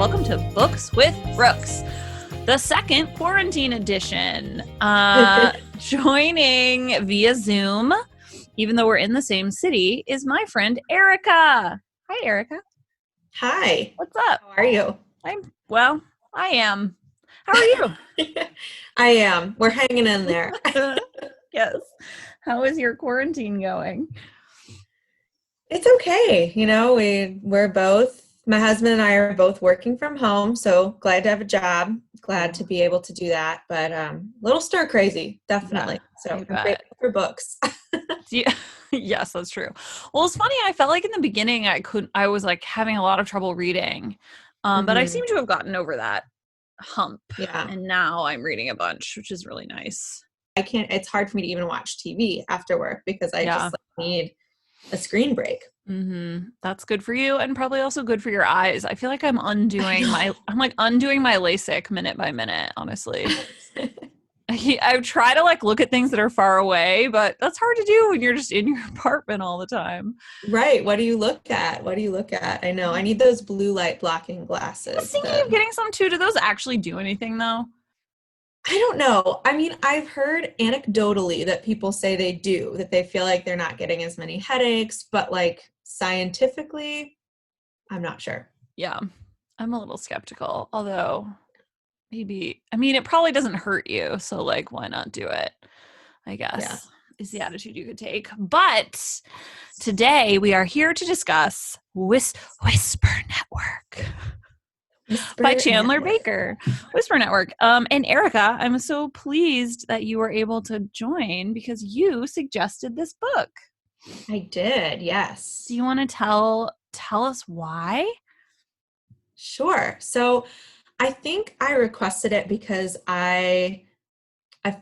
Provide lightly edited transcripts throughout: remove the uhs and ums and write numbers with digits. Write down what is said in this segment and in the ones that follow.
Welcome to Books with Brookes, the second quarantine edition. Joining via Zoom, even though we're in the same city, is my friend Erica. Hi, Erica. Hi. What's up? How are you? I am. How are you? I am. We're hanging in there. Yes. How is your quarantine going? It's okay. My husband and I are both working from home, so glad to have a job, glad to be able to do that, but a little stir crazy, definitely. Yeah, So I'm grateful for books. Yeah. Yes, that's true. Well, it's funny. I felt like in the beginning I was like having a lot of trouble reading, but I seem to have gotten over that hump. Yeah. And now I'm reading a bunch, which is really nice. It's hard for me to even watch TV after work because I Yeah. just need a screen break. That's good for you, and probably also good for your eyes. I feel like I'm undoing my LASIK minute by minute, honestly. I try to look at things that are far away, but that's hard to do when you're just in your apartment all the time. Right. What do you look at? I know. I need those blue light blocking glasses. I was thinking of getting some too. Do those actually do anything though? I don't know. I mean, I've heard anecdotally that people say they do, that they feel like they're not getting as many headaches, but scientifically, I'm not sure. Yeah, I'm a little skeptical, although it probably doesn't hurt you. So why not do it? I guess is the attitude you could take. But today we are here to discuss Whisper Network. By Chandler Baker, Whisper Network. And Erica, I'm so pleased that you were able to join because you suggested this book. I did, yes. Do you want to tell us why? Sure. So I think I requested it because I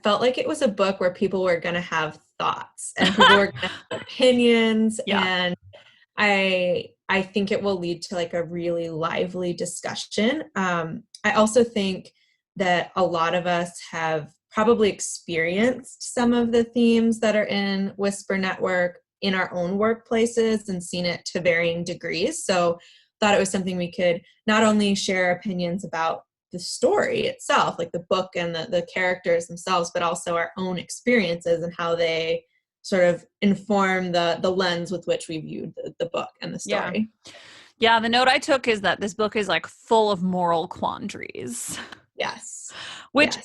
felt like it was a book where people were going to have thoughts and people were going to have opinions. Yeah. And I think it will lead to a really lively discussion. I also think that a lot of us have probably experienced some of the themes that are in Whisper Network in our own workplaces and seen it to varying degrees. So thought it was something we could not only share opinions about the story itself, like the book and the characters themselves, but also our own experiences and how they sort of inform the lens with which we viewed the book and the story. Yeah, the note I took is that this book is full of moral quandaries. Yes.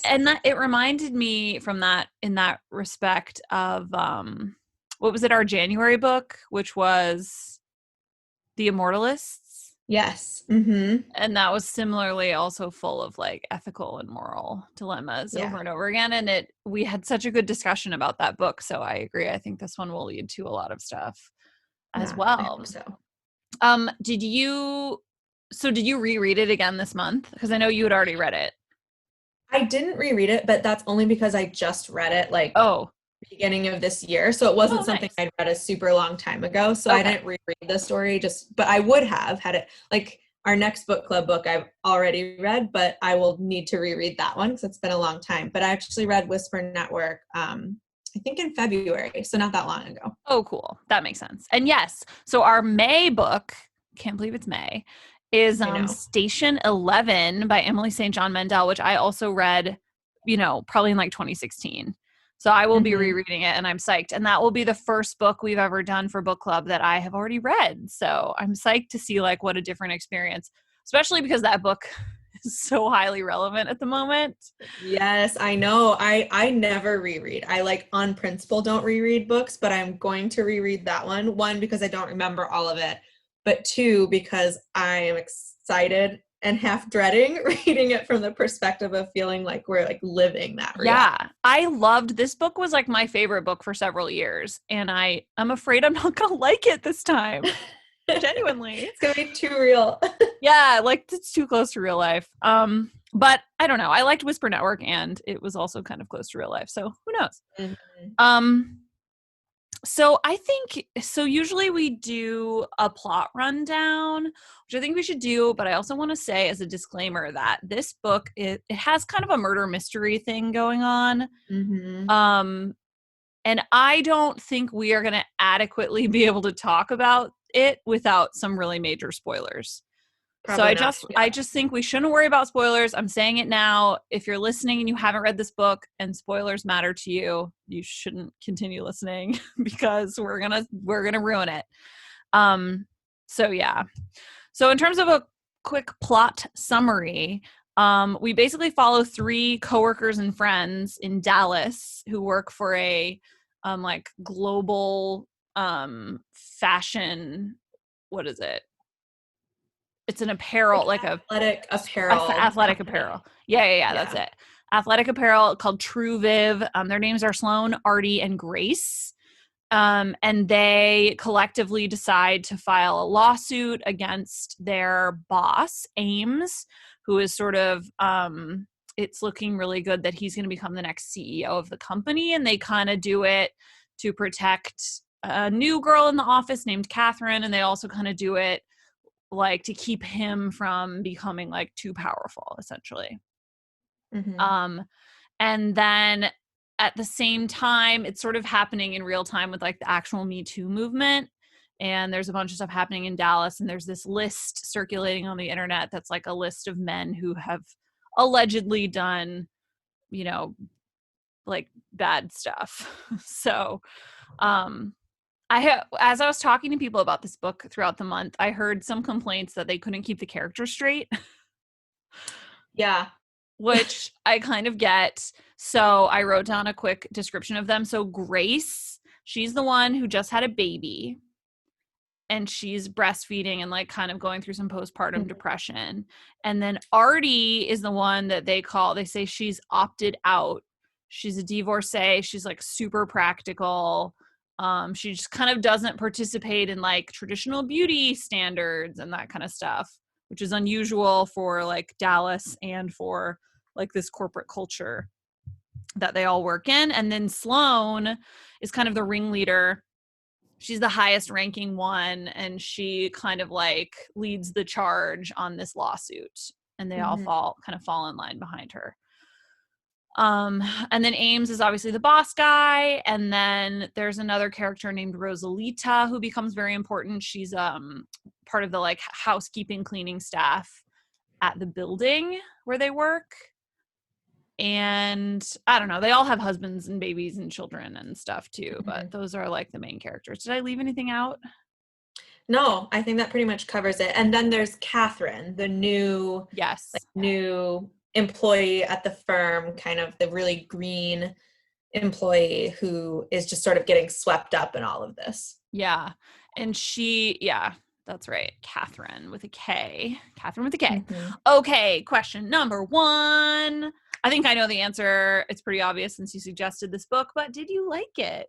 And that it reminded me in that respect of what was it, our January book, which was The Immortalists? Yes. Mm-hmm. And that was similarly also full of ethical and moral dilemmas over and over again. And we had such a good discussion about that book. So I agree. I think this one will lead to a lot of stuff as well. I hope so. Did you reread it again this month? Because I know you had already read it. I didn't reread it, but that's only because I just read it beginning of this year. So it wasn't something I'd read a super long time ago. So I didn't reread the story but I would have had it our next book club book I've already read, but I will need to reread that one because it's been a long time. But I actually read Whisper Network, I think in February. So not that long ago. Oh, cool. That makes sense. And yes, so our May book, can't believe it's May, is Station 11 by Emily St. John Mandel, which I also read, probably in 2016. So I will be rereading it and I'm psyched. And that will be the first book we've ever done for book club that I have already read. So I'm psyched to see what a different experience, especially because that book is so highly relevant at the moment. Yes, I know. I never reread. I on principle don't reread books, but I'm going to reread that one. One, because I don't remember all of it, but two, because I am excited and half dreading reading it from the perspective of feeling like we're living that reality. Yeah, I loved this book. Was my favorite book for several years, and I'm afraid I'm not gonna like it this time. Genuinely, it's gonna be too real. Yeah, it's too close to real life. But I don't know. I liked Whisper Network, and it was also kind of close to real life. So who knows? So I think, usually we do a plot rundown, which I think we should do, but I also want to say as a disclaimer that this book, it has kind of a murder mystery thing going on. And I don't think we are going to adequately be able to talk about it without some really major spoilers. So Probably not. I just think we shouldn't worry about spoilers. I'm saying it now. If you're listening and you haven't read this book and spoilers matter to you, you shouldn't continue listening because we're gonna ruin it. So yeah. So in terms of a quick plot summary, we basically follow 3 coworkers and friends in Dallas who work for a like global fashion. What is it? It's an apparel, like a athletic company. apparel. Yeah. That's it. Athletic apparel called True Viv. Their names are Sloan, Artie, and Grace. And they collectively decide to file a lawsuit against their boss, Ames, who is sort of, it's looking really good that he's going to become the next CEO of the company. And they kind of do it to protect a new girl in the office named Catherine. And they also kind of do it like to keep him from becoming like too powerful, essentially. Mm-hmm. And then at the same time, it's sort of happening in real time with like the actual Me Too movement. And there's a bunch of stuff happening in Dallas. And there's this list circulating on the internet that's like a list of men who have allegedly done, you know, like bad stuff. So, as I was talking to people about this book throughout the month, I heard some complaints that they couldn't keep the characters straight. Yeah. Which I kind of get. So I wrote down a quick description of them. So Grace, she's the one who just had a baby and she's breastfeeding and like kind of going through some postpartum depression. And then Artie is the one that they say she's opted out. She's a divorcee. She's like super practical. She just kind of doesn't participate in like traditional beauty standards and that kind of stuff, which is unusual for like Dallas and for like this corporate culture that they all work in. And then Sloan is kind of the ringleader. She's the highest ranking one, and she kind of like leads the charge on this lawsuit. And they all fall in line behind her. And then Ames is obviously the boss guy, and then there's another character named Rosalita who becomes very important. She's part of the like housekeeping cleaning staff at the building where they work. And I don't know, they all have husbands and babies and children and stuff too, but those are like the main characters. Did I leave anything out? No, I think that pretty much covers it. And then there's Catherine, the new employee at the firm, kind of the really green employee who is just sort of getting swept up in all of this. Yeah. And that's right. Catherine with a K. Catherine with a K. Okay, question number 1. I think I know the answer. It's pretty obvious since you suggested this book, but did you like it?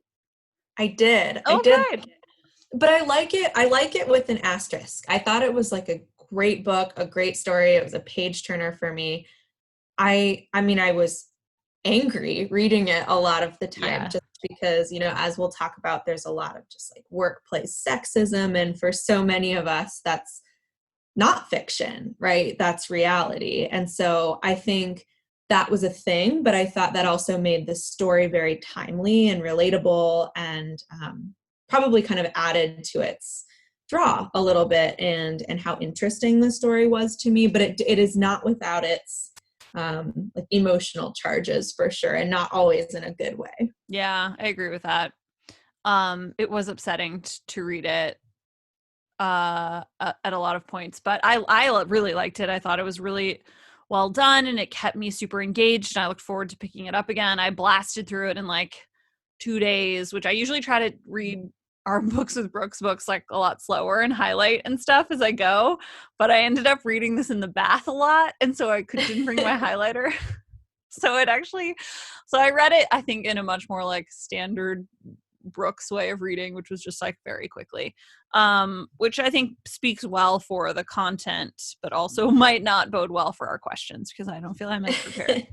I did. Oh, I did. good. But I like it. I like it with an asterisk. I thought it was like a great book, a great story. It was a page turner for me. I mean, I was angry reading it a lot of the time just because, as we'll talk about, there's a lot of just like workplace sexism. And for so many of us, that's not fiction, right? That's reality. And so I think that was a thing, but I thought that also made the story very timely and relatable and probably kind of added to its draw a little bit and how interesting the story was to me. But it is not without its like emotional charges for sure, and not always in a good way. Yeah, I agree with that. It was upsetting to read it at a lot of points, but I really liked it. I thought it was really well done and it kept me super engaged, and I looked forward to picking it up again. I blasted through it in like 2 days, which I usually try to read our books with Brookes books like a lot slower and highlight and stuff as I go, but I ended up reading this in the bath a lot, and so didn't bring my highlighter. So I read it, I think, in a much more like standard Brookes way of reading, which was just like very quickly, which I think speaks well for the content, but also might not bode well for our questions because I don't feel I'm as prepared.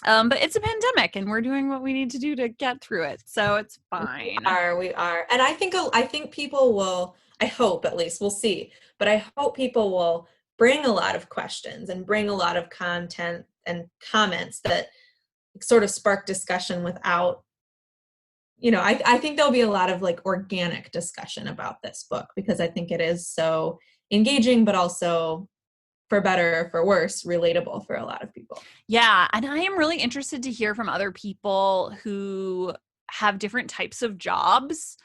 But it's a pandemic and we're doing what we need to do to get through it. So it's fine. We are. And I think people will, I hope at least, we'll see, but I hope people will bring a lot of questions and bring a lot of content and comments that sort of spark discussion without, I think there'll be a lot of like organic discussion about this book because I think it is so engaging, but also, for better or for worse, relatable for a lot of people. Yeah. And I am really interested to hear from other people who have different types of jobs.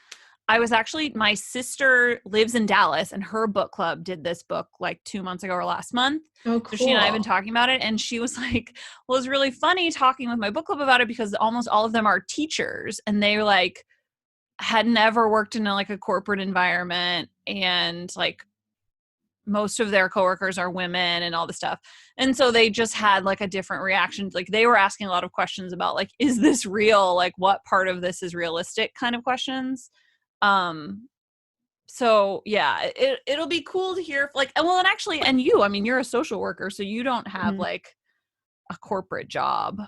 My sister lives in Dallas and her book club did this book like 2 months ago or last month. Oh, So she and I have been cool. talking about it. And she was like, well, it's really funny talking with my book club about it because almost all of them are teachers and they like had never worked in like a corporate environment and like most of their coworkers are women and all this stuff. And so they just had like a different reaction. Like they were asking a lot of questions about like, is this real? Like what part of this is realistic kind of questions. Um, so yeah, it'll be cool to hear like, well, and actually, and you, I mean, you're a social worker, so you don't have Mhm. like a corporate job.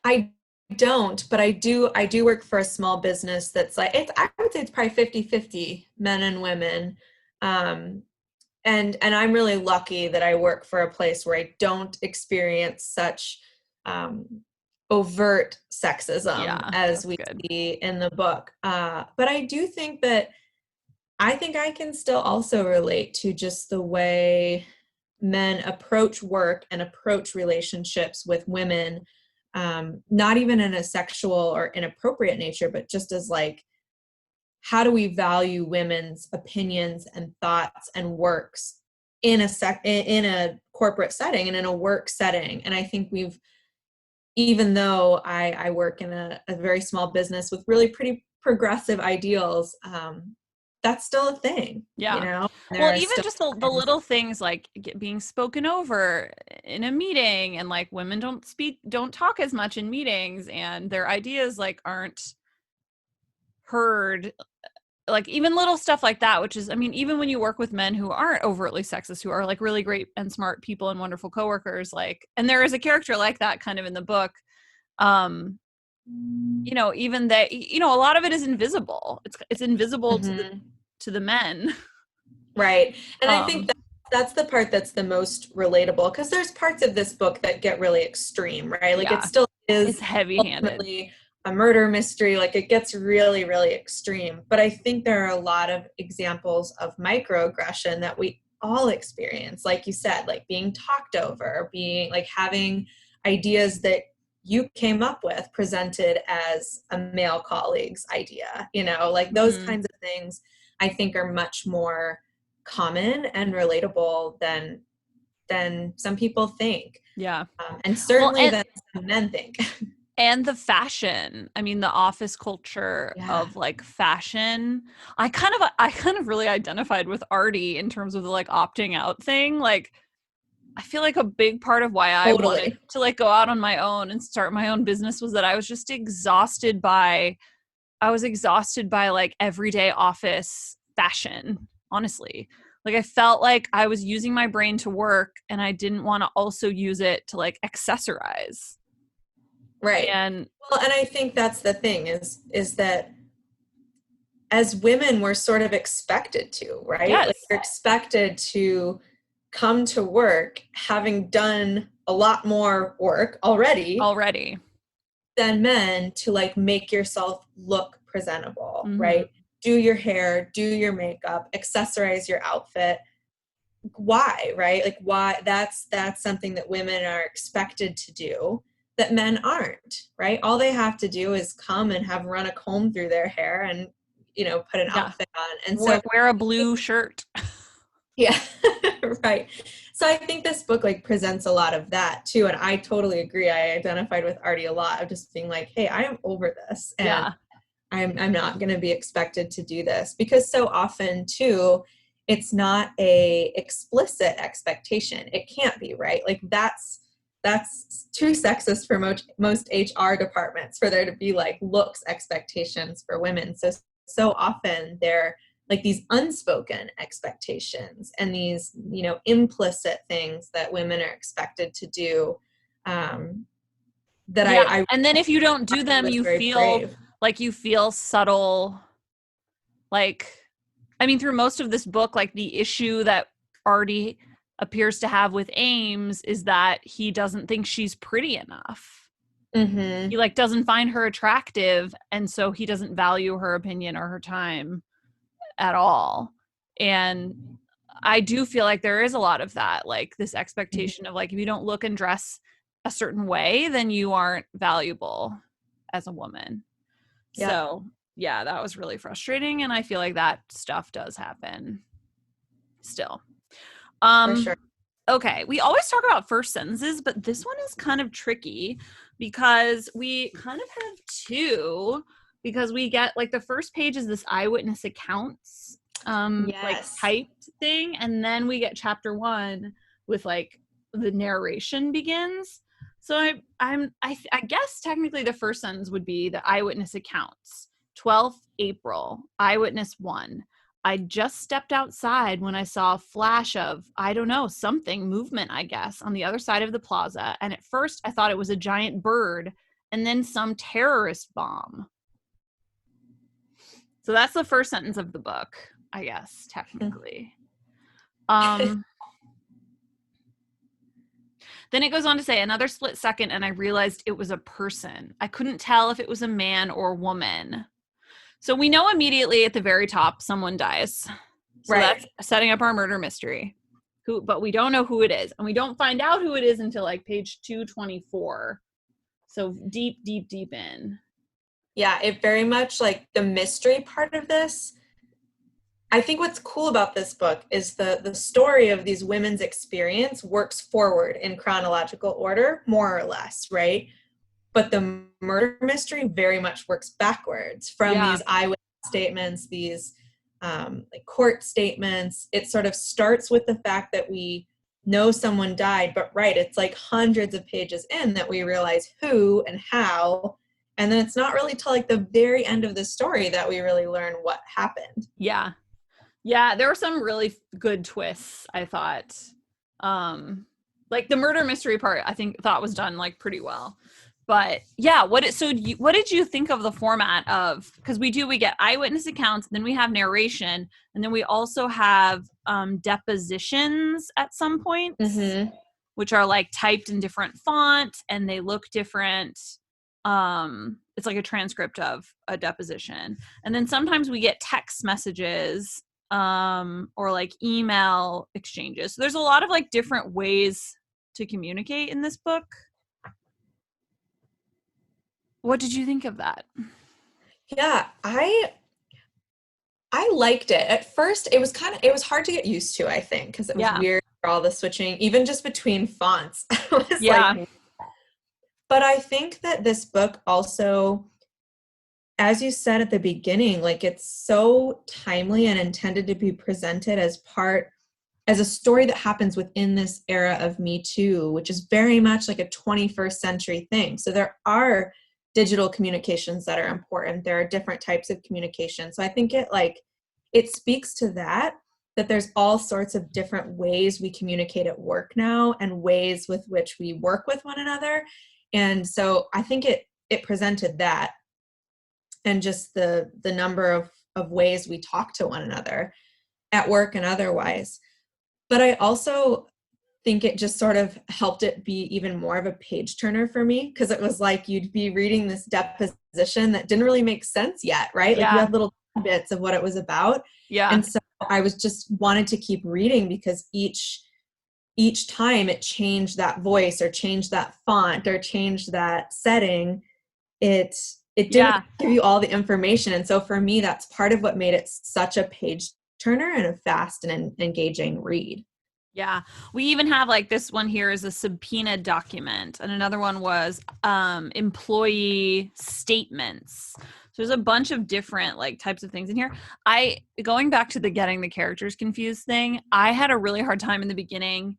I don't, but I do work for a small business that's like I would say it's probably 50-50 men and women. Um, and I'm really lucky that I work for a place where I don't experience such um, overt sexism Yeah, as that's we good. see in the book. But I do think that I think I can still also relate to just the way men approach work and approach relationships with women, not even in a sexual or inappropriate nature, but just as like, how do we value women's opinions and thoughts and works in a corporate setting and in a work setting? And I think even though I work in a very small business with really pretty progressive ideals, that's still a thing, Yeah. There Well, are even still just the times. little things like being spoken over in a meeting and like women don't talk as much in meetings and their ideas like aren't heard. Like even little stuff like that, which is, I mean, even when you work with men who aren't overtly sexist, who are like really great and smart people and wonderful coworkers, like, and there is a character like that kind of in the book. Um, even that, a lot of it is invisible. It's invisible Mhm. to the men. Right. And I think Um, that's the part that's the most relatable, because there's parts of this book that get really extreme, right? Like it yeah, still it's is heavy handed. ultimately a murder mystery, like it gets really, really extreme. But I think there are a lot of examples of microaggression that we all experience, like you said, like being talked over, being like having ideas that you came up with presented as a male colleague's idea, like those Mm-hmm. kinds of things I think are much more common and relatable than some people think, Yeah. and Well, certainly than some men think. and the fashion. I mean, the office culture Yeah, of like fashion. I kind of really identified with Artie in terms of the like opting out thing. Like I feel like a big part of why I wanted totally. to like go out on my own and start my own business was that I was exhausted by like everyday office fashion, honestly. Like I felt like I was using my brain to work and I didn't want to also use it to like accessorize. Right. And Well, and I think that's the thing is that as women we're sort of expected to, right? Like yes, you're expected to come to work having done a lot more work already already. than men, to like make yourself look presentable, Mm-hmm. right? Do your hair, do your makeup, accessorize your outfit. Why, right? Like why that's something that women are expected to do that men aren't, right? All they have to do is come and have run a comb through their hair and put an Yeah. outfit on. And Wear, so wear a blue shirt. yeah, right. So I think this book like presents a lot of that too. And I totally agree. I identified with Artie a lot of just being like, hey, I am over this. And Yeah. I'm not going to be expected to do this, because so often too it's not a explicit expectation. It can't be, right? Like that's too sexist for most HR departments for there to be like looks expectations for women. So often they're like these unspoken expectations and these implicit things that women are expected to do, that Yeah. I And then if you don't do them, was you very feel brave. like you feel subtle. Like, I mean, through most of this book, like the issue that Artie appears to have with Ames is that he doesn't think she's pretty enough. He Mm-hmm. like doesn't find her attractive. And so he doesn't value her opinion or her time at all. And I do feel like there is a lot of that, like this expectation of like, if you don't look and dress a certain way, then you aren't valuable as a woman. Yeah. So yeah, that was really frustrating. And I feel like that stuff does happen still. For sure. Okay, we always talk about first sentences, but this one is kind of tricky because we kind of have two, because we get like the first page is this eyewitness accounts like Yes. typed thing, and then we get chapter 1 with like the narration begins. So I guess technically the first sentence would be the eyewitness accounts. 12th April, eyewitness 1. I just stepped outside when I saw a flash of, I don't know, something, movement, I guess, on the other side of the plaza. And at first I thought it was a giant bird and then some terrorist bomb. So that's the first sentence of the book, I guess, technically. Then it goes on to say, another split second and I realized it was a person. I couldn't tell if it was a man or woman. So we know immediately at the very top someone dies. So Right. that's setting up our murder mystery. But we don't know who it is. And we don't find out who it is until like page 224. So deep, deep, deep in. Yeah, it very much, like, the mystery part of this. I think what's cool about this book is the story of these women's experience works forward in chronological order, more or less, right? But the murder mystery very much works backwards from these eyewitness statements, these like court statements. It sort of starts with the fact that we know someone died, but right, it's like hundreds of pages in that we realize who and how. And then it's not really till like the very end of the story that we really learn what happened. Yeah. Yeah, there were some really good twists, I thought. Like the murder mystery part, I thought was done like pretty well. But yeah, what did you think of the format of, because we get eyewitness accounts, then we have narration, and then we also have depositions at some points, which are like typed in different font and they look different. It's like a transcript of a deposition. And then sometimes we get text messages or like email exchanges. So there's a lot of like different ways to communicate in this book. What did you think of that? Yeah, I liked it. At first, it was hard to get used to, I think, because it was weird for all the switching, even just between fonts. Like, but I think that this book also, as you said at the beginning, like it's so timely and intended to be presented as a story that happens within this era of Me Too, which is very much like a 21st century thing. So there are digital communications that are important. There are different types of communication. So I think it speaks to that there's all sorts of different ways we communicate at work now and ways with which we work with one another. And so I think it presented that, and just the number of ways we talk to one another at work and otherwise. But I also think it just sort of helped it be even more of a page turner for me, because it was like you'd be reading this deposition that didn't really make sense yet, right? Like you had little bits of what it was about. Yeah. And so I was just wanted to keep reading, because each time it changed that voice or changed that font or changed that setting, it didn't give you all the information. And so for me, that's part of what made it such a page turner and a fast and engaging read. Yeah. We even have like this one here is a subpoena document, and another one was employee statements. So there's a bunch of different like types of things in here. Going back to the getting the characters confused thing, I had a really hard time in the beginning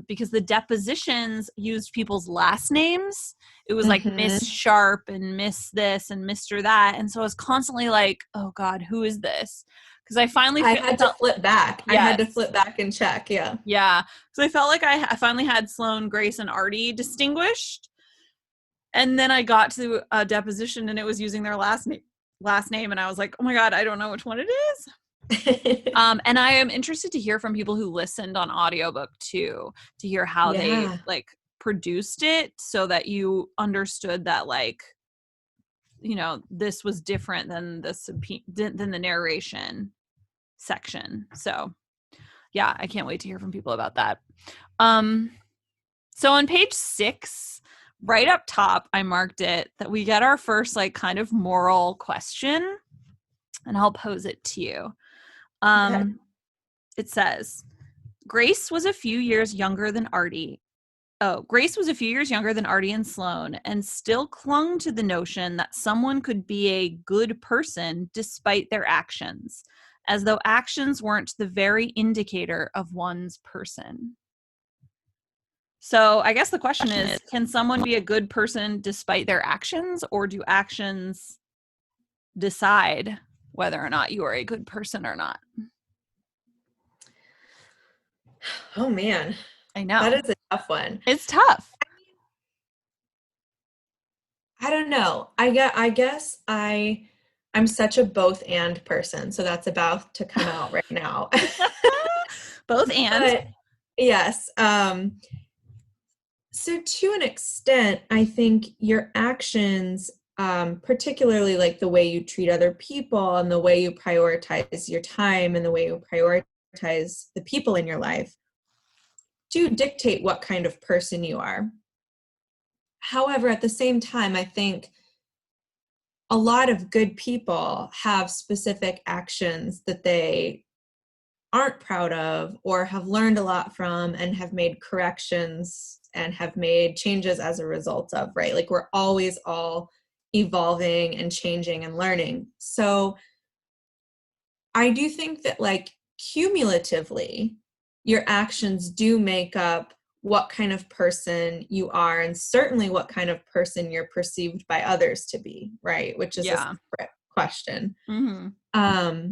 because the depositions used people's last names. It was like Miss Sharp and Miss this and Mr. that. And so I was constantly like, oh God, who is this? Because I had to flip back. Yes. I had to flip back and check. Yeah. Yeah. So I felt like I finally had Sloane, Grace, and Artie distinguished. And then I got to a deposition and it was using their last name. And I was like, oh my God, I don't know which one it is. And I am interested to hear from people who listened on audiobook too, to hear how they like produced it so that you understood that like, you know, this was different than the narration section. So Yeah, I can't wait to hear from people about that. So on page 6, right up top, I marked it that we get our first like kind of moral question, and I'll pose it to you. Okay. It says, Grace was a few years younger than Artie. Oh, Grace was a few years younger than Artie and Sloane and still clung to the notion that someone could be a good person despite their actions, as though actions weren't the very indicator of one's person. So I guess the question is, can someone be a good person despite their actions, or do actions decide whether or not you are a good person or not? Oh man, I know. that is a tough one. It's tough. I don't know. I'm such a both and person, so that's about to come out right now. Both and. But yes, so to an extent, I think your actions, particularly like the way you treat other people and the way you prioritize your time and the way you prioritize the people in your life, do dictate what kind of person you are. However, at the same time, I think a lot of good people have specific actions that they aren't proud of or have learned a lot from and have made corrections and have made changes as a result of, right? Like we're always all evolving and changing and learning. So I do think that like cumulatively, your actions do make up what kind of person you are and certainly what kind of person you're perceived by others to be, right? Which is a separate question. Mm-hmm.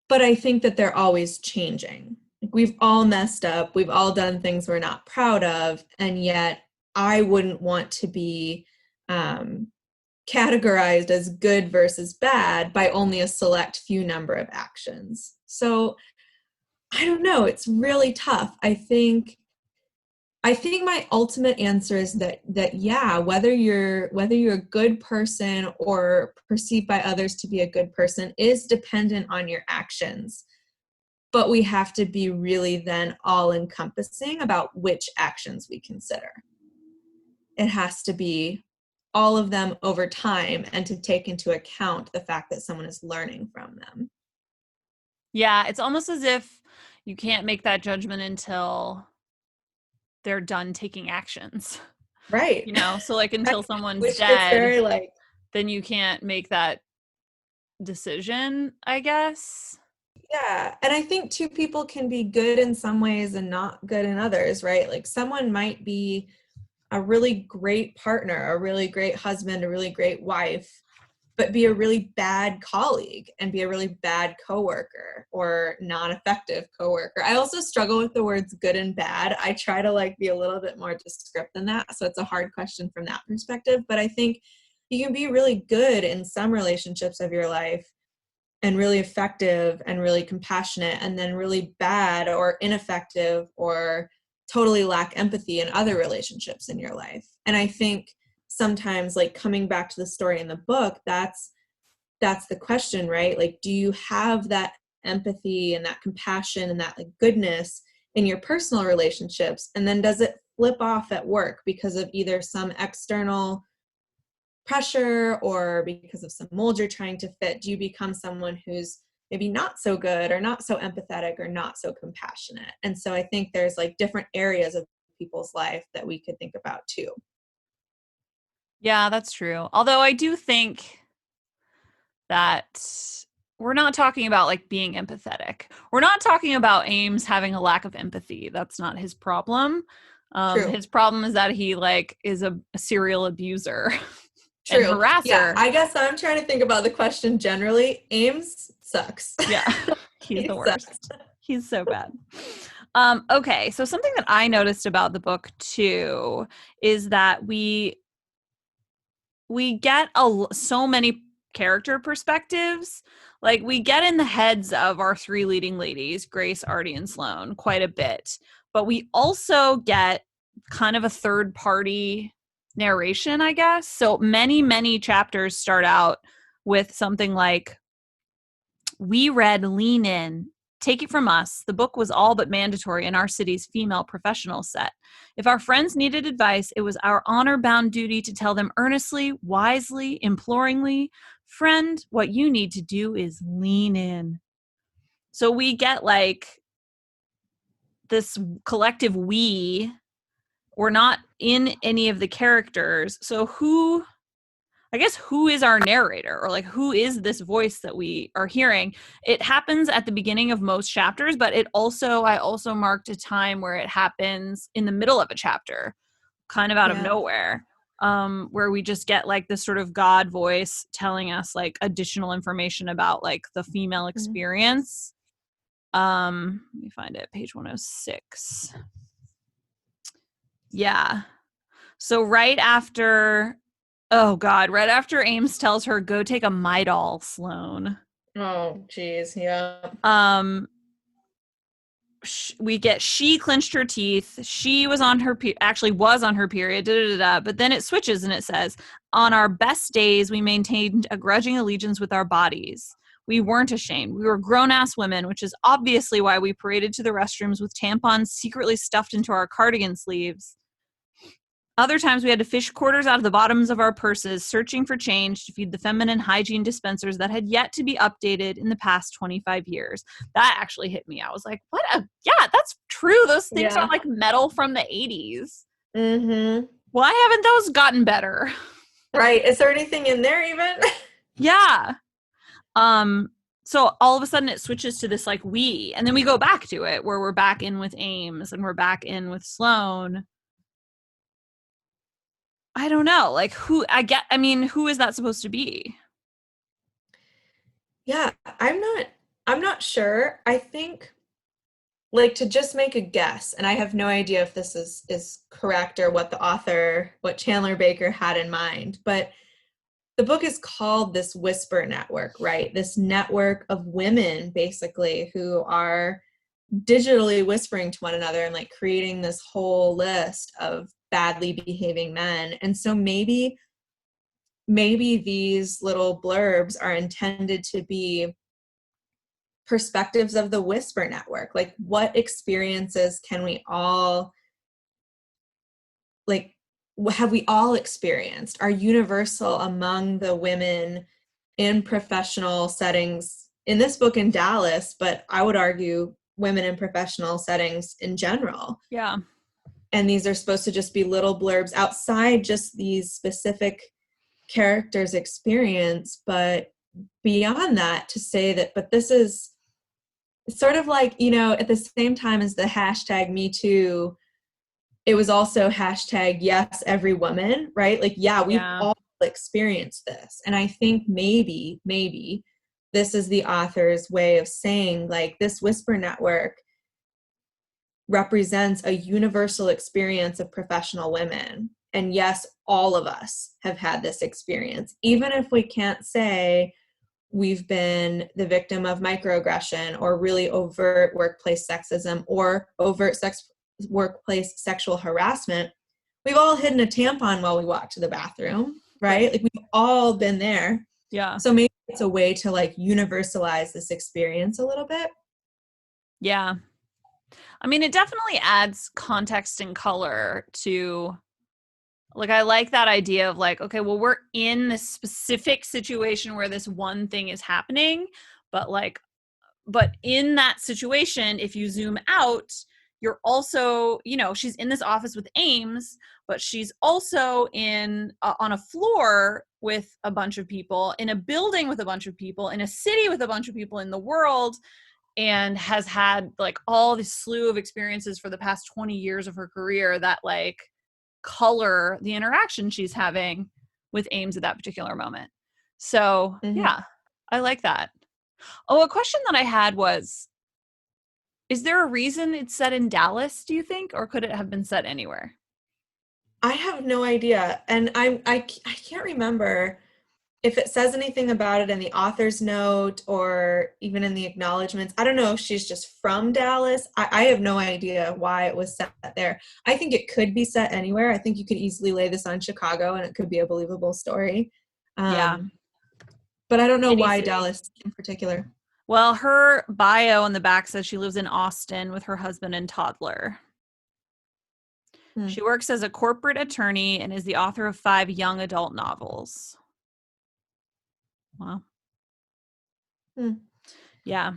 But I think that they're always changing. Like we've all messed up, we've all done things we're not proud of, and yet I wouldn't want to be categorized as good versus bad by only a select few number of actions. So I don't know, it's really tough. I think my ultimate answer is that yeah, whether you're a good person or perceived by others to be a good person is dependent on your actions. But we have to be really then all encompassing about which actions we consider. It has to be all of them over time and to take into account the fact that someone is learning from them. Yeah, it's almost as if you can't make that judgment until they're done taking actions. Right. You know, so like until someone's Which it's dead, very like, then you can't make that decision, I guess. yeah. And I think two people can be good in some ways and not good in others, right? Like someone might be a really great partner, a really great husband, a really great wife, but be a really bad colleague and be a really bad coworker or non-effective coworker. I also struggle with the words good and bad. I try to like be a little bit more descriptive than that. So it's a hard question from that perspective. But I think you can be really good in some relationships of your life and really effective and really compassionate, and then really bad or ineffective or totally lack empathy in other relationships in your life. And I think sometimes like coming back to the story in the book, that's the question, right? Like, do you have that empathy and that compassion and that like goodness in your personal relationships? And then does it flip off at work because of either some external pressure or because of some mold you're trying to fit? Do you become someone who's maybe not so good or not so empathetic or not so compassionate? And so I think there's like different areas of people's life that we could think about too. Yeah, that's true. Although I do think that we're not talking about like being empathetic. We're not talking about Ames having a lack of empathy. That's not his problem. True. His problem is that he like is a serial abuser and True. Yeah, harasser. I guess I'm trying to think about the question generally. Ames sucks. Yeah, he's He the sucks. worst. He's so bad. Okay, so something that I noticed about the book too is that we get so many character perspectives. Like we get in the heads of our three leading ladies, Grace, Artie, and Sloane, quite a bit. But we also get kind of a third party narration, I guess. So many chapters start out with something like, we read Lean In take it from us, the book was all but mandatory in our city's female professional set. If our friends needed advice, it was our honor-bound duty to tell them earnestly, wisely, imploringly, friend, what you need to do is lean in. So we get like this collective we. We're not in any of the characters. So who is our narrator, or like who is this voice that we are hearing? It happens at the beginning of most chapters, but I also marked a time where it happens in the middle of a chapter, kind of out of nowhere, where we just get like this sort of God voice telling us like additional information about like the female experience. Let me find it, page 106. Yeah. So right after Ames tells her, go take a Midol, Sloane. Oh, geez. Yeah. We get, she clenched her teeth. She was on her period. But then it switches and it says, on our best days, we maintained a grudging allegiance with our bodies. We weren't ashamed. We were grown-ass women, which is obviously why we paraded to the restrooms with tampons secretly stuffed into our cardigan sleeves. Other times we had to fish quarters out of the bottoms of our purses, searching for change to feed the feminine hygiene dispensers that had yet to be updated in the past 25 years. That actually hit me. I was like, that's true. Those things are like metal from the 80s. Mm-hmm. Why haven't those gotten better? Right. Is there anything in there even? Yeah. So all of a sudden it switches to this like we, and then we go back to it where we're back in with Ames and we're back in with Sloane. I don't know, like who is that supposed to be? Yeah, I'm not sure. I think, like, to just make a guess, and I have no idea if this is correct or what Chandler Baker had in mind, but the book is called this Whisper Network, right? This network of women, basically, who are digitally whispering to one another and like creating this whole list of badly behaving men. And so maybe these little blurbs are intended to be perspectives of the Whisper Network. Like, what experiences can we all, like, have we all experienced, are universal among the women in professional settings, in this book in Dallas, but I would argue women in professional settings in general. Yeah. And these are supposed to just be little blurbs outside just these specific characters' experience, but beyond that, to say that, but this is sort of like, at the same time as the hashtag Me Too, it was also hashtag Yes Every Woman, right? Like, we've all experienced this. And I think maybe this is the author's way of saying, like, this Whisper Network represents a universal experience of professional women. And yes, all of us have had this experience, even if we can't say we've been the victim of microaggression or really overt workplace sexism or overt workplace sexual harassment. We've all hidden a tampon while we walk to the bathroom, right? Like, we've all been there. Yeah. So maybe it's a way to like universalize this experience a little bit. Yeah. I mean, it definitely adds context and color to, like, I like that idea of like, okay, well, we're in this specific situation where this one thing is happening, but in that situation, if you zoom out, you're also, she's in this office with Ames, but she's also on a floor with a bunch of people, in a building with a bunch of people, in a city with a bunch of people in the world, and has had like all this slew of experiences for the past 20 years of her career that like color the interaction she's having with Ames at that particular moment. So yeah, I like that. Oh, a question that I had was, is there a reason it's set in Dallas, do you think, or could it have been set anywhere? I have no idea. And I can't remember if it says anything about it in the author's note or even in the acknowledgments. I don't know if she's just from Dallas. I have no idea why it was set there. I think it could be set anywhere. I think you could easily lay this on Chicago and it could be a believable story. Yeah. But I don't know why city. Dallas in particular. Well, her bio on the back says she lives in Austin with her husband and toddler. She works as a corporate attorney and is the author of 5 young adult novels. Wow. Yeah.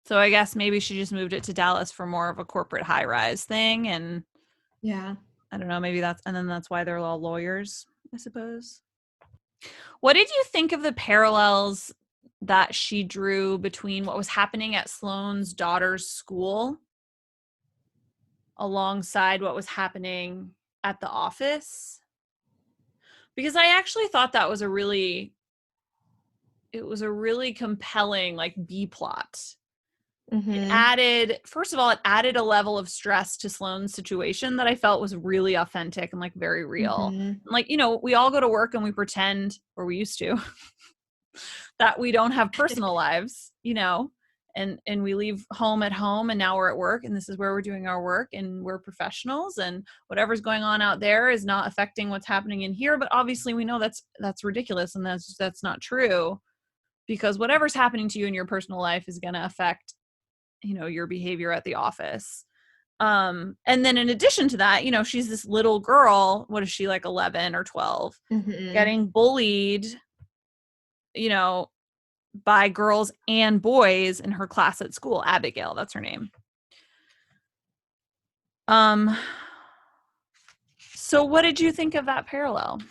So I guess maybe she just moved it to Dallas for more of a corporate high-rise thing. And yeah, I don't know, maybe that's why they're all lawyers, I suppose. What did you think of the parallels that she drew between what was happening at Sloane's daughter's school alongside what was happening at the office? Because I actually thought that was a really compelling like B plot. It added, first of all, it added a level of stress to Sloane's situation that I felt was really authentic and like very real. And, like, you know, we all go to work and we pretend, or we used to, that we don't have personal lives, you know, and we leave home at home and now we're at work and this is where we're doing our work and we're professionals and whatever's going on out there is not affecting what's happening in here. But obviously we know that's ridiculous and that's not true, because whatever's happening to you in your personal life is going to affect, you know, your behavior at the office. And then in addition to that, you know, she's this little girl, what is she, like 11 or 12, getting bullied, you know, by girls and boys in her class at school. Abigail, that's her name. So what did you think of that parallel?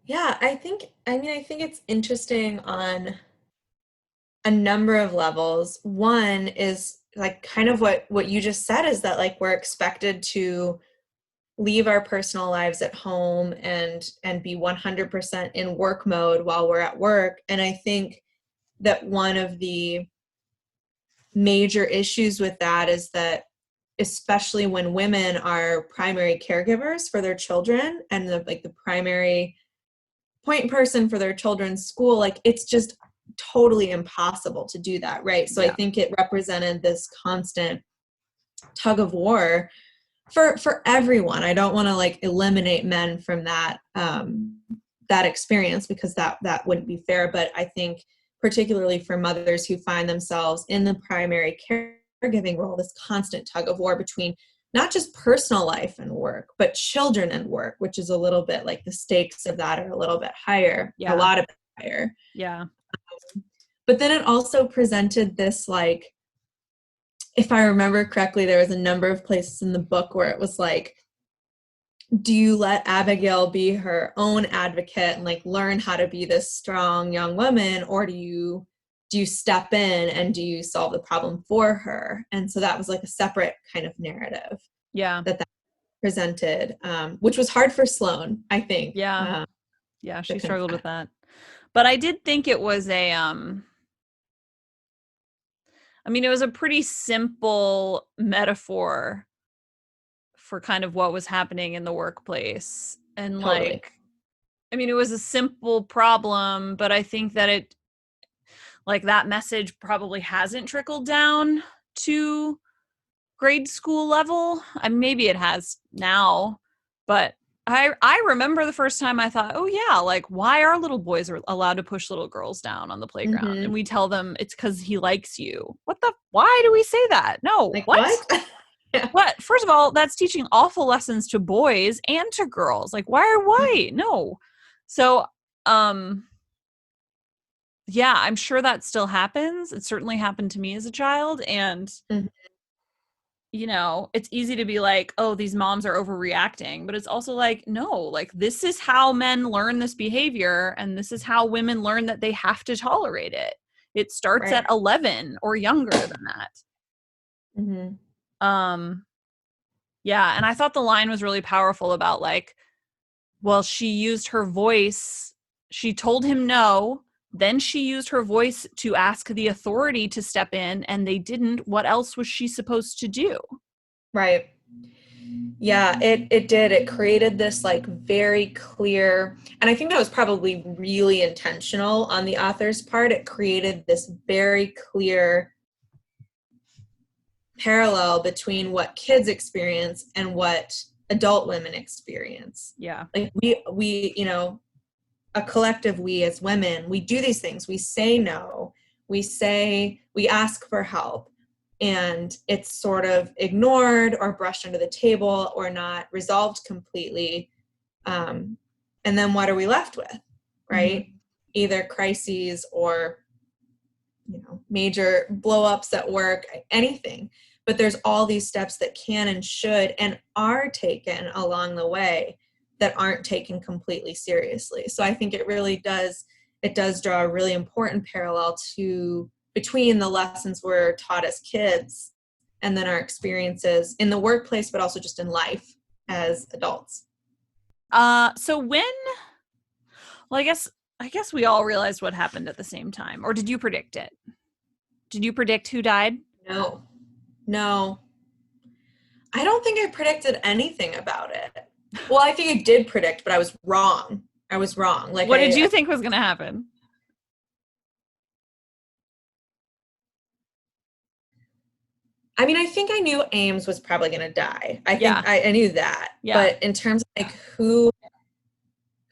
Yeah, I think it's interesting on a number of levels. One is like kind of what you just said, is that like we're expected to leave our personal lives at home and be 100% in work mode while we're at work. And I think that one of the major issues with that is that, especially when women are primary caregivers for their children and the primary point person for their children's school, like it's just totally impossible to do that, right? So I think it represented this constant tug of war for everyone. I don't want to like eliminate men from that that experience, because that wouldn't be fair. But I think particularly for mothers who find themselves in the primary caregiving role, this constant tug of war between not just personal life and work, but children and work, which is a little bit like the stakes of that are a little bit higher, a lot of higher. Yeah. But then it also presented this, like, if I remember correctly, there was a number of places in the book where it was like, do you let Abigail be her own advocate and like learn how to be this strong young woman, or do you step in and do you solve the problem for her? And so that was like a separate kind of narrative. Yeah. That presented, which was hard for Sloane, I think. Yeah. She struggled with that. But I did think it was it was a pretty simple metaphor for kind of what was happening in the workplace. And totally. It was a simple problem, but I think that that message probably hasn't trickled down to grade school level. Maybe it has now, but I remember the first time I thought, oh yeah, like why are little boys allowed to push little girls down on the playground? And we tell them it's because he likes you. Why do we say that? No, like what? Yeah. What? First of all, that's teaching awful lessons to boys and to girls. Like why? No. So, yeah, I'm sure that still happens. It certainly happened to me as a child. And, you know, it's easy to be like, oh, these moms are overreacting. But it's also like, no, like this is how men learn this behavior. And this is how women learn that they have to tolerate it. It starts at 11 or younger than that. Yeah. And I thought the line was really powerful about like, well, she used her voice. She told him no. Then she used her voice to ask the authority to step in, and they didn't. What else was she supposed to do? Right. Yeah, it did. It created this like very clear, and I think that was probably really intentional on the author's part. It created this very clear parallel between what kids experience and what adult women experience. Yeah. Like we, you know, a collective we as women, we do these things. We say no. we ask for help, and it's sort of ignored or brushed under the table or not resolved completely. And then what are we left with, right? Mm-hmm. Either crises or, major blow-ups at work, anything. But there's all these steps that can and should and are taken along the way that aren't taken completely seriously. So I think it does draw a really important parallel between the lessons we're taught as kids and then our experiences in the workplace, but also just in life as adults. I guess we all realized what happened at the same time. Or did you predict it? Did you predict who died? No. I don't think I predicted anything about it. Well, I think I did predict, but I was wrong. Like, what did you think was going to happen? I mean, I think I knew Ames was probably going to die. I think I knew that. Yeah. But in terms of like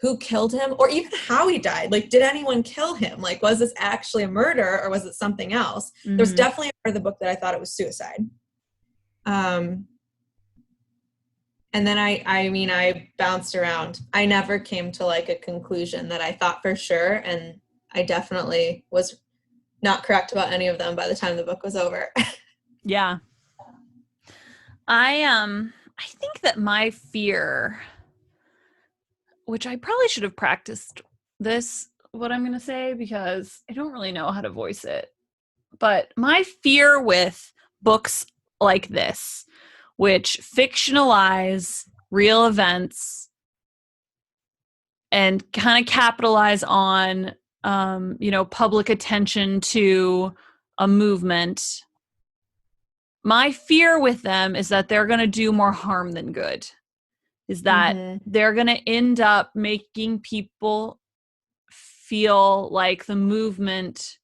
who killed him or even how he died, like, did anyone kill him? Like, was this actually a murder or was it something else? Mm-hmm. There was definitely a part of the book that I thought it was suicide. And then I bounced around. I never came to like a conclusion that I thought for sure. And I definitely was not correct about any of them by the time the book was over. Yeah. I think that my fear, which I probably should have practiced what I'm going to say, because I don't really know how to voice it. But my fear with books like this, which fictionalize real events and kind of capitalize on, public attention to a movement. My fear with them is that they're going to do more harm than good. Is that they're going to end up making people feel like the movement.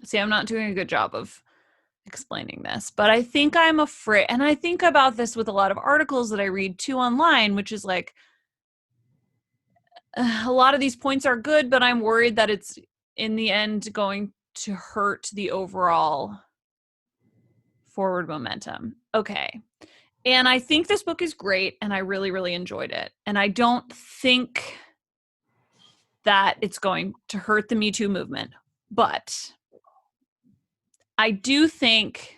See, I'm not doing a good job of explaining this, but I think I'm afraid, and I think about this with a lot of articles that I read too online, which is like, a lot of these points are good, but I'm worried that it's in the end going to hurt the overall forward momentum. Okay. And I think this book is great, and I really, really enjoyed it. And I don't think that it's going to hurt the Me Too movement, but I do think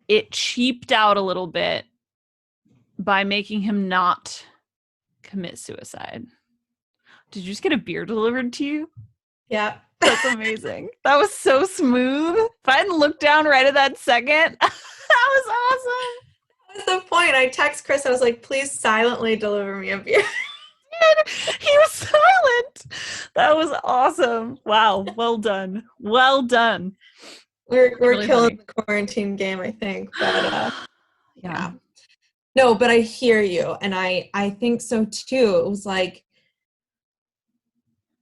it cheaped out a little bit by making him not commit suicide. Did you just get a beer delivered to you? Yeah. That's amazing. That was so smooth. If I hadn't looked down right at that second, that was awesome. That was the point. I text Chris. I was like, please silently deliver me a beer. He was silent. That was awesome. Wow. Well done. Well done. We're really killing the quarantine game, I think. But yeah. No, but I hear you. And I think so too. It was like,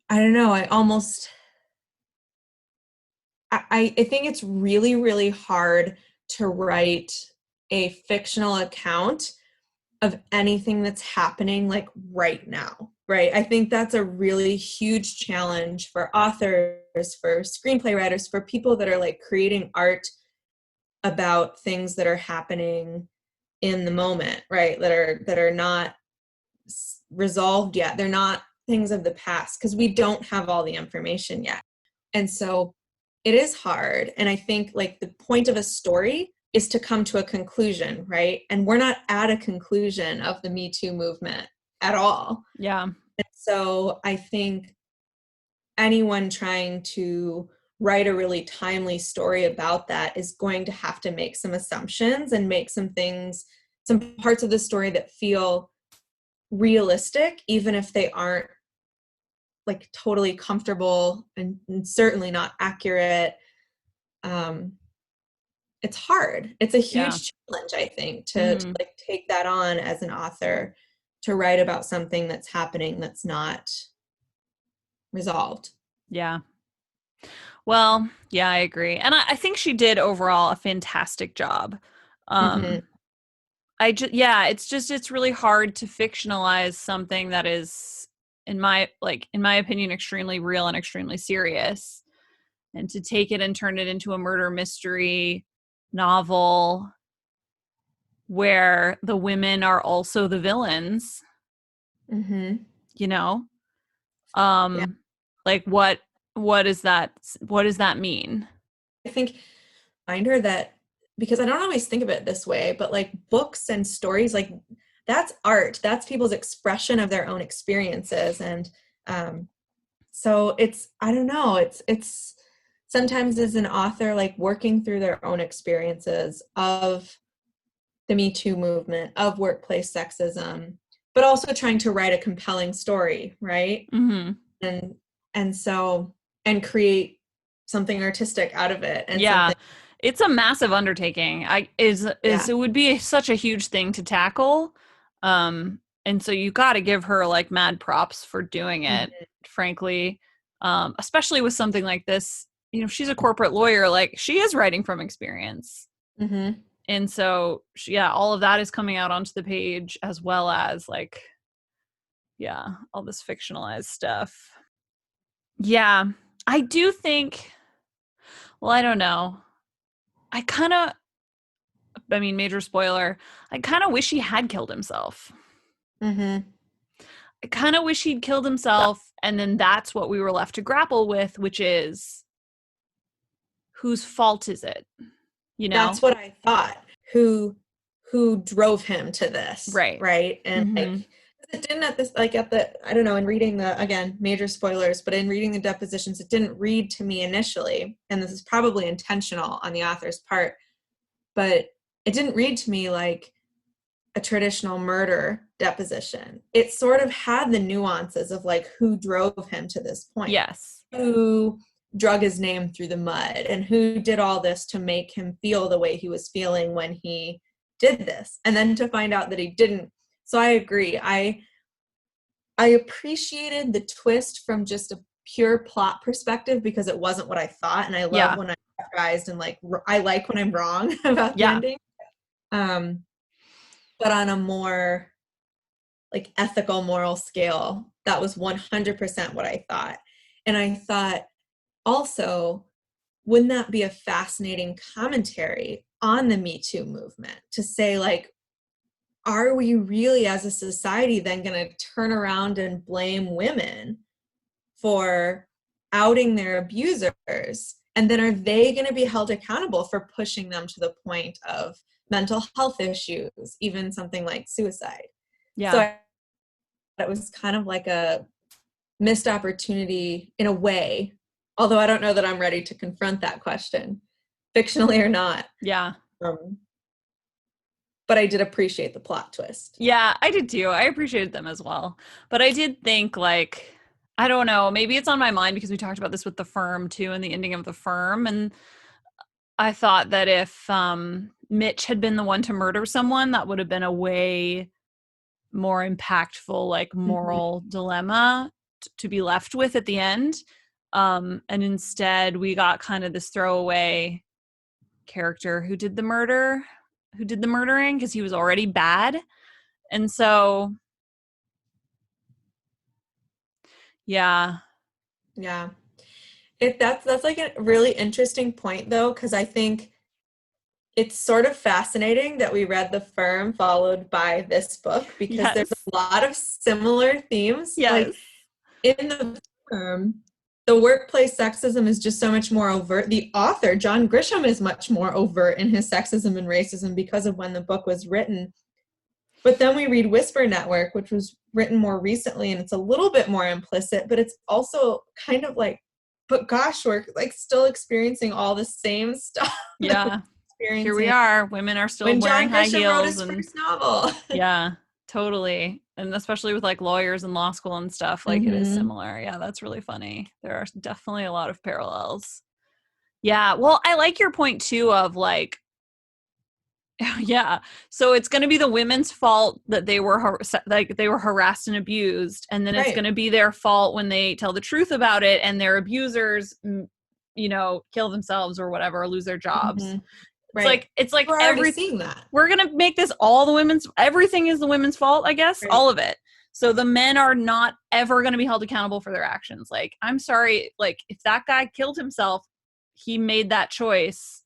I don't know. I think it's really, really hard to write a fictional account of anything that's happening like right now, right? I think that's a really huge challenge for authors, for screenplay writers, for people that are like creating art about things that are happening in the moment, right? That are not resolved yet. They're not things of the past because we don't have all the information yet. And so it is hard. And I think like the point of a story is to come to a conclusion, right? And we're not at a conclusion of the Me Too movement at all. Yeah. And so I think anyone trying to write a really timely story about that is going to have to make some assumptions and make some parts of the story that feel realistic, even if they aren't like totally comfortable and certainly not accurate. It's hard. It's a huge challenge, I think, to like take that on as an author, to write about something that's happening that's not resolved. Yeah. Well, yeah, I agree. And I think she did overall a fantastic job. It's really hard to fictionalize something that is in my opinion, extremely real and extremely serious. And to take it and turn it into a murder mystery novel where the women are also the villains, Mm-hmm. you know? Yeah. Like what does that mean? I think reminder that, because I don't always think of it this way, but like books and stories, like that's art. That's people's expression of their own experiences. And so it's, I don't know, it's sometimes as an author, like working through their own experiences of the Me Too movement, of workplace sexism, but also trying to write a compelling story, right? Mm-hmm. And so and create something artistic out of it, and Yeah. something. It's a massive undertaking. Yeah. It would be such a huge thing to tackle. And so you got to give her like mad props for doing it, Mm-hmm. frankly. Especially with something like this, you know, she's a corporate lawyer, like she is writing from experience. Mm-hmm. And so yeah, all of that is coming out onto the page as well as like yeah, all this fictionalized stuff. Yeah. I do think, well, I don't know. I kind of I mean, major spoiler, I kind of wish he had killed himself. Mm-hmm. I kind of wish he'd killed himself. And then that's what we were left to grapple with, which is whose fault is it? You know? That's what I thought. Who drove him to this, Right. right? And Mm-hmm. like it didn't at this, like at the, I don't know, in reading the, again, major spoilers, but in reading the depositions, it didn't read to me initially, and this is probably intentional on the author's part, but it didn't read to me like a traditional murder deposition. It sort of had the nuances of like who drove him to this point, Yes. who drug his name through the mud, and who did all this to make him feel the way he was feeling when he did this, and then to find out that he didn't. So I agree. I appreciated the twist from just a pure plot perspective, because it wasn't what I thought, and I love Yeah. when I'm surprised, and like I like when I'm wrong about the Yeah. ending. But on a more like ethical, moral scale, that was 100% what I thought. And I thought also, wouldn't that be a fascinating commentary on the Me Too movement to say, like, are we really as a society then going to turn around and blame women for outing their abusers? And then are they going to be held accountable for pushing them to the point of mental health issues, even something like suicide? So Yeah. it was kind of like a missed opportunity in a way, although I don't know that I'm ready to confront that question, fictionally or not. Yeah. Um, but I did appreciate the plot twist. Yeah, I did too. I appreciated them as well. But I did think like I don't know, maybe it's on my mind because we talked about this with The Firm too and the ending of The Firm, and I thought that if Mitch had been the one to murder someone, that would have been a way more impactful like Mm-hmm. moral dilemma to be left with at the end. And instead we got kind of this throwaway character who did the murdering because he was already bad. And so yeah. Yeah. That's like a really interesting point though, because I think it's sort of fascinating that we read The Firm followed by this book, because there's Yes. a lot of similar themes. Like Yes. in The Firm, the workplace sexism is just so much more overt. The author, John Grisham, is much more overt in his sexism and racism because of when the book was written. But then we read Whisper Network, which was written more recently, and it's a little bit more implicit, but it's also kind of like, but gosh, we're like still experiencing all the same stuff that we're Yeah. Here we experiencing are. Women are still when wearing John high Grisham wrote heels his and first novel. yeah, totally. And especially with like lawyers in law school and stuff, like it is Mm-hmm. similar. Yeah, that's really funny. There are definitely a lot of parallels. Yeah. Well, I like your point too of like, yeah. So it's going to be the women's fault that they were like they were harassed and abused, and then it's Right. going to be their fault when they tell the truth about it, and their abusers, you know, kill themselves or whatever, or lose their jobs. Mm-hmm. Right. It's like We're already every seeing that. we're gonna make this all the women's. Everything is the women's fault, I guess, Right. all of it. So the men are not ever going to be held accountable for their actions. Like, I'm sorry, like if that guy killed himself, he made that choice.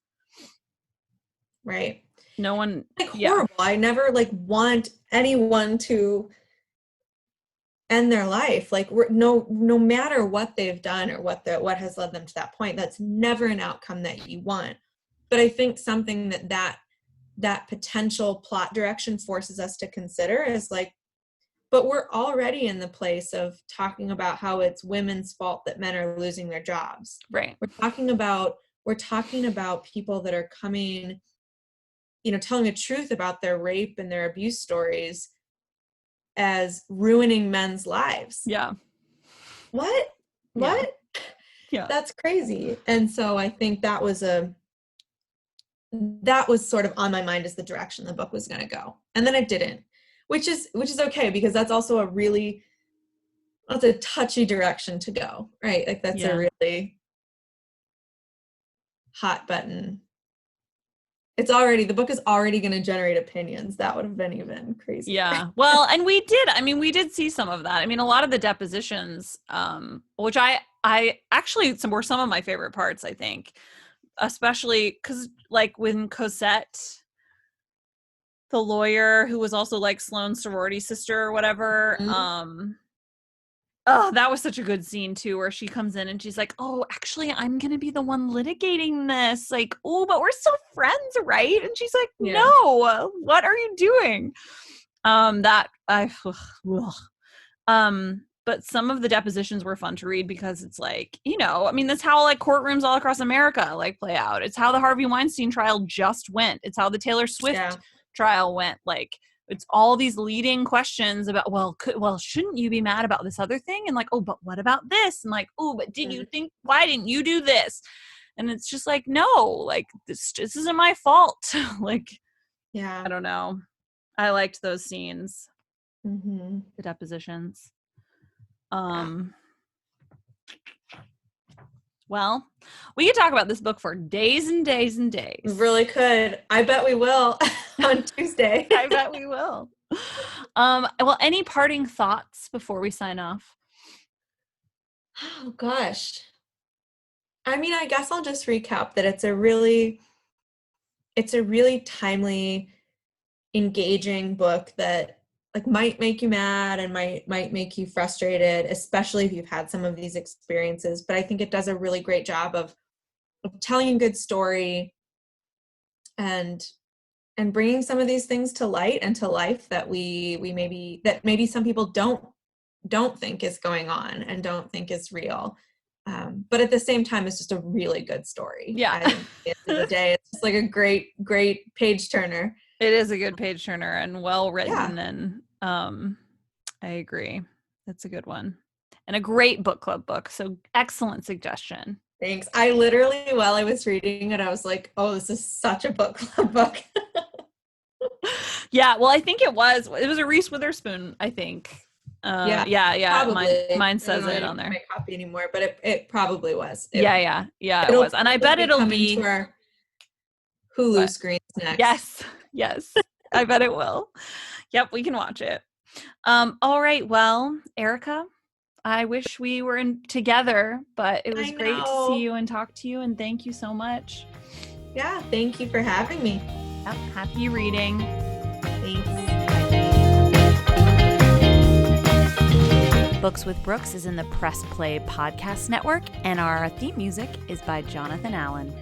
Right. No one, like horrible. I never like want anyone to end their life. Like no matter what they've done or what has led them to that point, that's never an outcome that you want. But I think something that potential plot direction forces us to consider is like, but we're already in the place of talking about how it's women's fault that men are losing their jobs. Right. We're talking about people that are coming, telling the truth about their rape and their abuse stories as ruining men's lives. Yeah. What? Yeah. That's crazy. And so I think that was sort of on my mind as the direction the book was going to go. And then it didn't, which is okay, because that's also that's a touchy direction to go, right? Like that's a really hot button. The book is already going to generate opinions. That would have been even crazy. Yeah. Well, and we did see some of that. I mean, a lot of the depositions, which I actually were some of my favorite parts, I think, especially because like when Cosette, the lawyer who was also like Sloane's sorority sister or whatever, oh, that was such a good scene too, where she comes in and she's like, oh, actually, I'm going to be the one litigating this. Like, oh, but we're still friends, right? And she's like, no, what are you doing? But some of the depositions were fun to read because it's like, I mean, that's how like courtrooms all across America like play out. It's how the Harvey Weinstein trial just went. It's how the Taylor Swift trial went. Like, it's all these leading questions about, well, shouldn't you be mad about this other thing? And like, oh, but what about this? And like, oh, but why didn't you do this? And it's just like, no, like this isn't my fault. Like, I don't know. I liked those scenes, the depositions. Well, we could talk about this book for days and days and days. We really could. I bet we will on Tuesday. I bet we will. Well, any parting thoughts before we sign off? Oh, gosh. I mean, I guess I'll just recap that it's a really timely, engaging book that like might make you mad and might make you frustrated, especially if you've had some of these experiences. But I think it does a really great job of telling a good story and bringing some of these things to light and to life that maybe some people don't think is going on and don't think is real. But at the same time, it's just a really good story. Yeah. At the end of the day, it's just like a great page turner. It is a good page turner and well written, and I agree. That's a good one. And a great book club book. So excellent suggestion. Thanks. I literally, while I was reading it, I was like, oh, this is such a book club book. Yeah, well, I think it was a Reese Witherspoon, I think. Yeah. Mine says it on there. My copy anymore, but it probably was. It was. And I bet it'll be to our Hulu screens next. Yes. I bet it will. Yep, we can watch it. All right. Well, Erica, I wish we were together, but it was great to see you and talk to you, and thank you so much. Yeah, thank you for having me. Yep, happy reading. Thanks. Books with Brookes is in the Press Play Podcast Network, and our theme music is by Jonathan Allen.